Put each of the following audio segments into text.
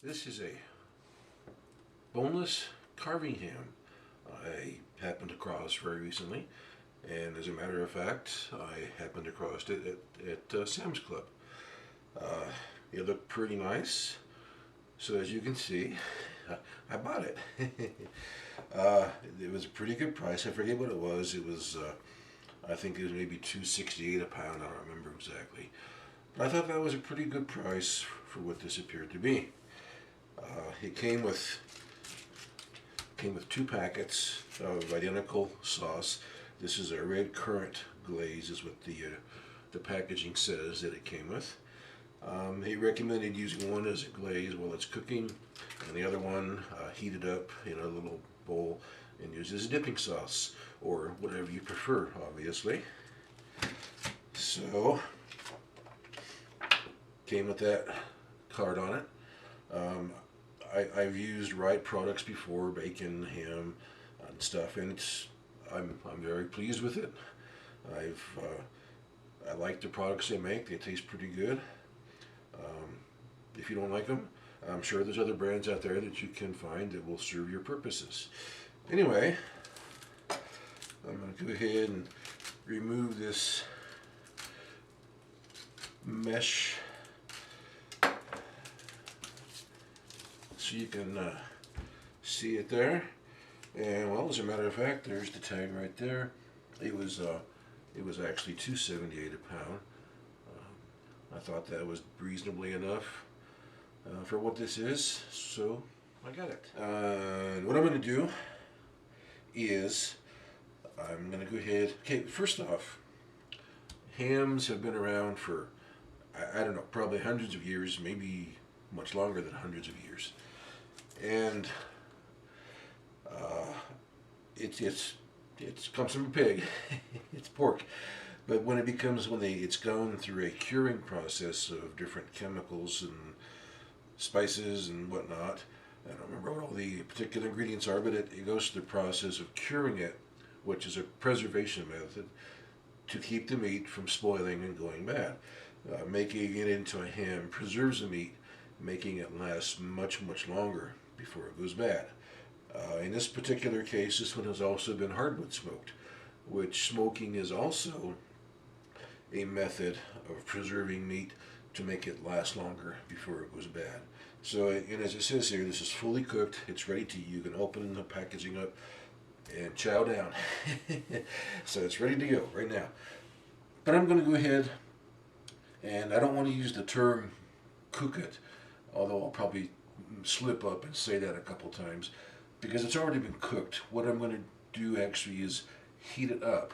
This is a boneless carving ham I happened across very recently, and as a matter of fact, I happened across it at Sam's Club. Uh, it looked pretty nice, so as you can see, I bought it. It was a pretty good price. I forget what it was. It was, I think it was maybe $2.68 a pound. I don't remember exactly, but I thought that was a pretty good price for what this appeared to be. It came with two packets of identical sauce. This is a red currant glaze, is what the packaging says that it came with. He recommended using one as a glaze while it's cooking, and the other one heated up in a little bowl and used as a dipping sauce, or whatever you prefer, obviously. So, came with that card on it. I've used Wright products before, bacon, ham, and stuff, and I'm very pleased with it. I like the products they make. They taste pretty good. If you don't like them, I'm sure there's other brands out there that you can find that will serve your purposes. Anyway, I'm going to go ahead and remove this mesh so you can see it there. And well, as a matter of fact, there's the tag right there. It was actually $2.78 a pound. I thought that was reasonably enough for what this is, so I got it. What I'm going to do is I'm going to go ahead. Okay, first off, hams have been around for I don't know, probably hundreds of years, maybe much longer than hundreds of years, and it comes from a pig. It's pork. But when it's gone through a curing process of different chemicals and spices and whatnot, I don't remember what all the particular ingredients are, but it goes through the process of curing it, which is a preservation method to keep the meat from spoiling and going bad. Making it into a ham preserves the meat, making it last much, much longer before it goes bad. In this particular case, this one has also been hardwood smoked, which smoking is also a method of preserving meat to make it last longer before it goes bad. So, and as it says here, this is fully cooked. It's ready to eat. You can open the packaging up and chow down. So it's ready to go right now. But I'm going to go ahead, and I don't want to use the term cook it, although I'll probably slip up and say that a couple times, because it's already been cooked. What I'm going to do actually is heat it up,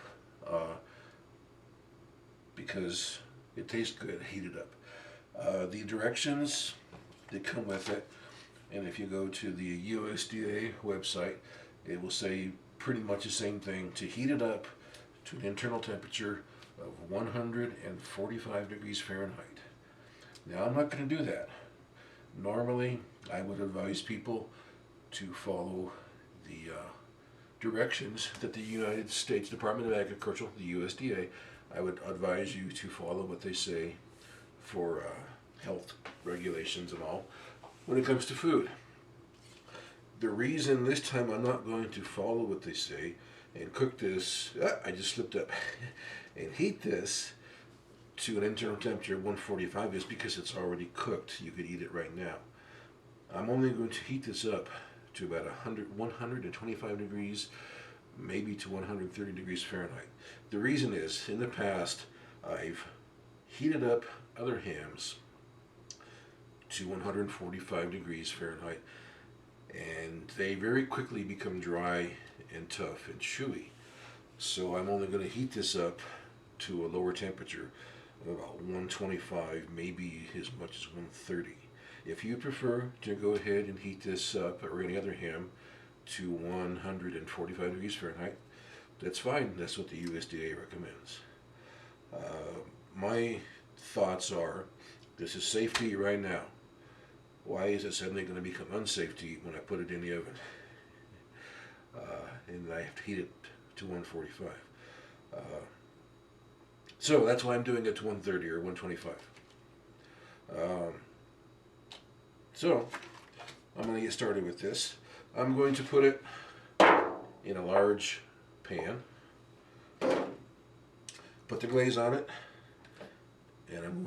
because it tastes good heated up. The directions that come with it, and if you go to the USDA website, it will say pretty much the same thing: to heat it up to an internal temperature of 145 degrees Fahrenheit. Now, I'm not going to do that. Normally, I would advise people to follow the directions that the United States Department of Agriculture, the USDA, I would advise you to follow what they say for health regulations and all when it comes to food. The reason this time I'm not going to follow what they say and cook this, I just slipped up, and heat this to an internal temperature of 145 is because it's already cooked. You could eat it right now. I'm only going to heat this up to about 125 degrees, maybe to 130 degrees Fahrenheit. The reason is, in the past, I've heated up other hams to 145 degrees Fahrenheit, and they very quickly become dry and tough and chewy. So I'm only going to heat this up to a lower temperature of about 125, maybe as much as 130. If you prefer to go ahead and heat this up, or any other ham, to 145 degrees Fahrenheit, that's fine. That's what the USDA recommends. My thoughts are, this is safe to eat right now. Why is it suddenly going to become unsafe to eat when I put it in the oven? And I have to heat it to 145. So that's why I'm doing it to 130 or 125. So I'm going to get started with this. I'm going to put it in a large pan, put the glaze on it, and I'm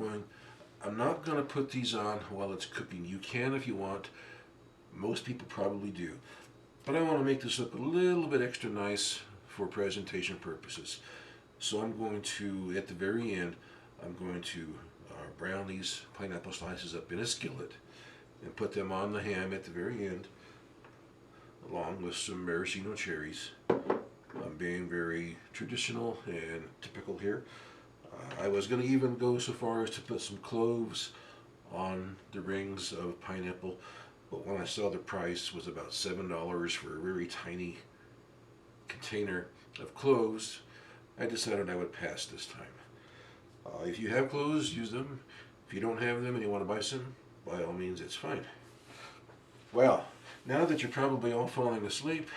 not going to put these on while it's cooking. You can if you want. Most people probably do. But I want to make this look a little bit extra nice for presentation purposes. So I'm going to, at the very end, I'm going to brown these pineapple slices up in a skillet and put them on the ham at the very end, along with some maraschino cherries. I'm being very traditional and typical here. I was going to even go so far as to put some cloves on the rings of pineapple, but when I saw the price was about $7 for a very tiny container of cloves, I decided I would pass this time. If you have cloves, use them. If you don't have them and you want to buy some, by all means, it's fine. Well, now that you're probably all falling asleep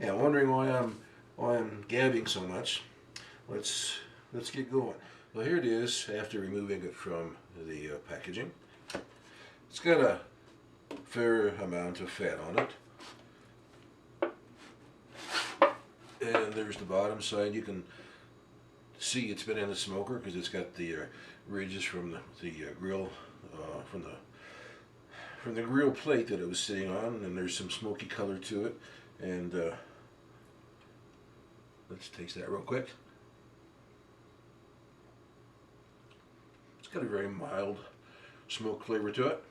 and wondering why I'm gabbing so much, let's get going. Well, here it is after removing it from the packaging. It's got a fair amount of fat on it. And there's the bottom side. You can see it's been in the smoker because it's got the ridges from the grill, from the grill plate that it was sitting on, and there's some smoky color to it. And let's taste that real quick. It's got a very mild smoke flavor to it.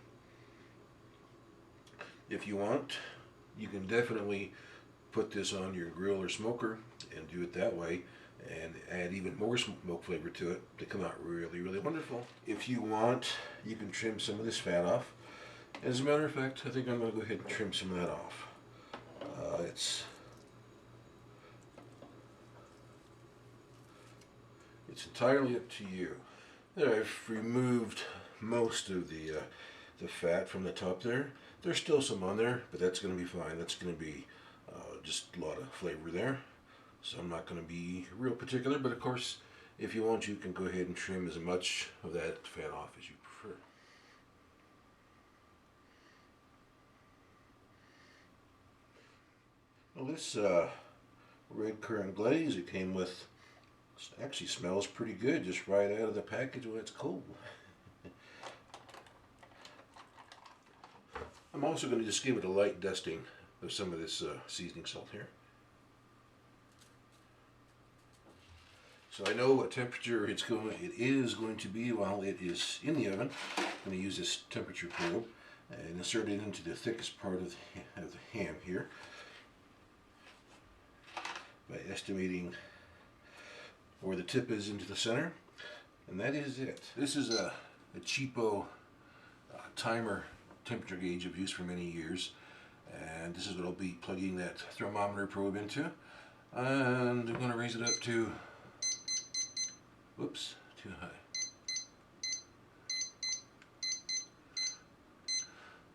If you want, you can definitely put this on your grill or smoker and do it that way and add even more smoke flavor to it to come out really, really wonderful. If you want, you can trim some of this fat off. As a matter of fact, I think I'm going to go ahead and trim some of that off. It's entirely up to you. There, I've removed most of the fat from the top there. There's still some on there, but that's going to be fine. That's going to be just a lot of flavor there. So I'm not going to be real particular, but of course, if you want, you can go ahead and trim as much of that fat off as you prefer. Well, this red currant glaze it came with actually smells pretty good just right out of the package when it's cold. I'm also going to just give it a light dusting of some of this seasoning salt here. So I know what temperature it is going to be while it is in the oven. I'm going to use this temperature probe and insert it into the thickest part of the ham here by estimating where the tip is into the center, and that is it. This is a cheapo timer temperature gauge I've used for many years, and this is what I'll be plugging that thermometer probe into, and I'm going to raise it up to, whoops, too high.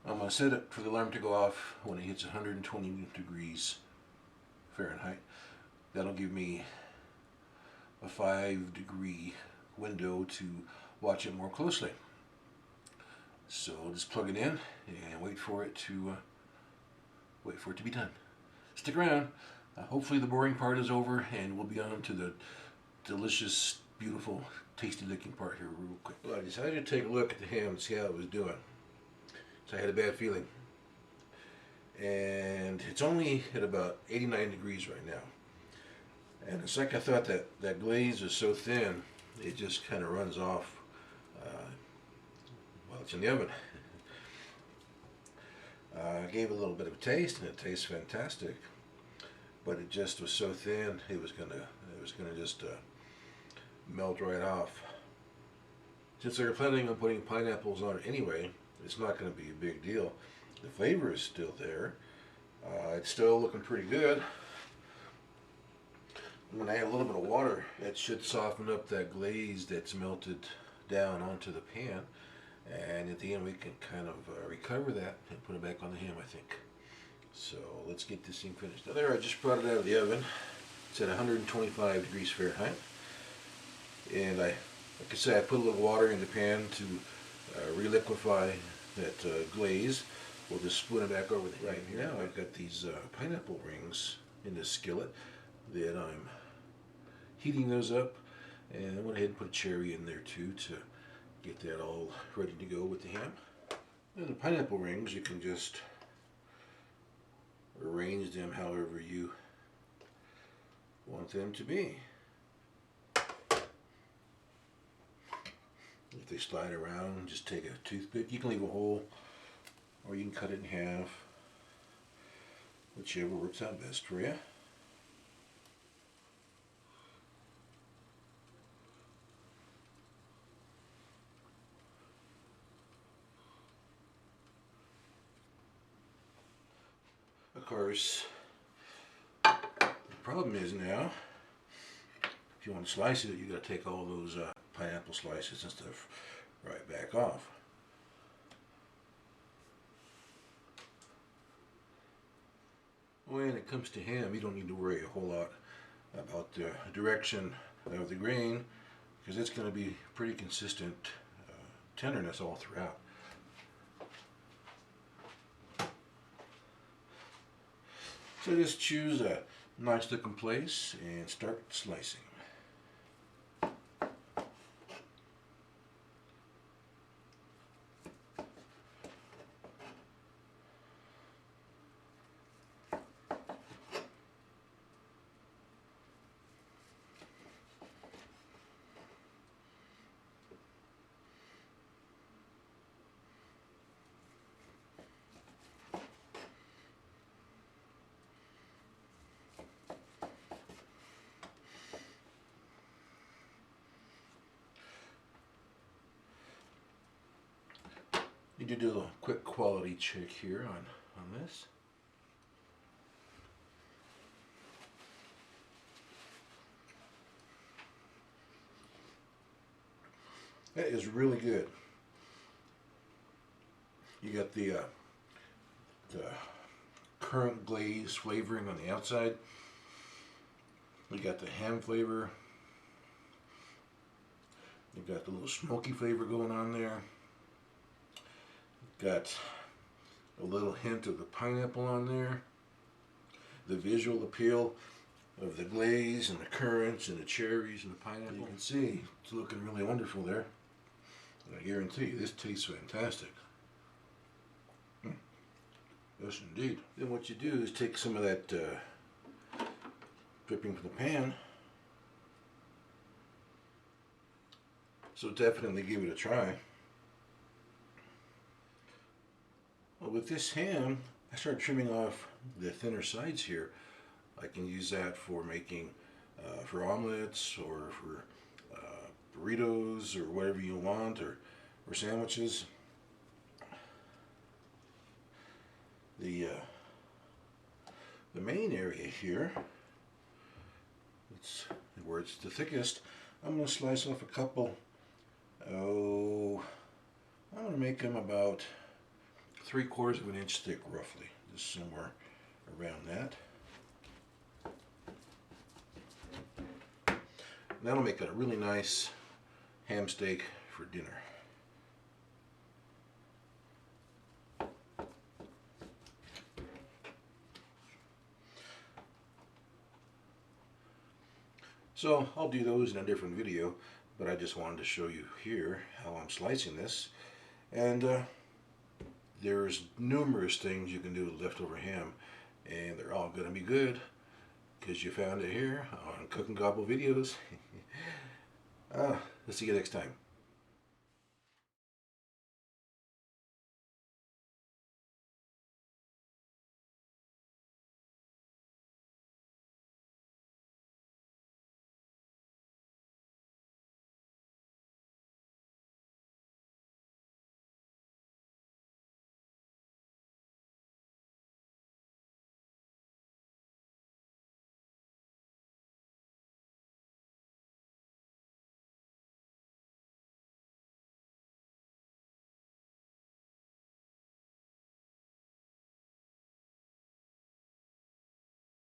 I'm going to set it for the alarm to go off when it hits 120 degrees Fahrenheit. That'll give me a 5-degree window to watch it more closely. So I'll just plug it in and wait for it to be done. Stick around. Hopefully the boring part is over and we'll be on to the delicious, beautiful, tasty looking part here real quick. Well, I decided to take a look at the ham and see how it was doing. So I had a bad feeling. And it's only at about 89 degrees right now. And it's like I thought that glaze is so thin, it just kind of runs off while it's in the oven. I gave it a little bit of a taste, and it tastes fantastic. But it just was so thin, it was gonna just melt right off. Since they're planning on putting pineapples on it anyway, it's not going to be a big deal. The flavor is still there. It's still looking pretty good. I'm going to add a little bit of water. That should soften up that glaze that's melted down onto the pan. And at the end we can kind of recover that and put it back on the ham, I think. So let's get this thing finished. Now there, I just brought it out of the oven. It's at 125 degrees Fahrenheit. And like I said, I put a little water in the pan to reliquefy that glaze. we'll just split it back over the right here. Now I've got these pineapple rings in this skillet that I'm heating those up, and I went ahead and put a cherry in there too to get that all ready to go with the ham. And the pineapple rings, you can just arrange them however you want them to be. If they slide around, just take a toothpick. You can leave a hole, or you can cut it in half, whichever works out best for you. Of course, the problem is now, if you want to slice it, you got to take all those pineapple slices and stuff right back off. When it comes to ham, you don't need to worry a whole lot about the direction of the grain, because it's going to be pretty consistent tenderness all throughout. So just choose a nice looking place and start slicing. Need to do a quick quality check here on this. That is really good. You got the currant glaze flavoring on the outside. You got the ham flavor. You got the little smoky flavor going on there. Got a little hint of the pineapple on there. The visual appeal of the glaze and the currants and the cherries and the pineapple. You can see it's looking really wonderful there. I guarantee you this tastes fantastic. Yes indeed. Then what you do is take some of that dripping from the pan. So definitely give it a try. Well, with this ham, I start trimming off the thinner sides here. I can use that for making, for omelets or for burritos or whatever you want, or sandwiches. The main area here, it's where it's the thickest. I'm going to slice off a couple. I'm going to make them about 3/4 of an inch thick, roughly, just somewhere around that. That'll make a really nice ham steak for dinner. So I'll do those in a different video, but I just wanted to show you here how I'm slicing this. And there's numerous things you can do with leftover ham, and they're all going to be good because you found it here on Cook and Gobble videos. See you next time.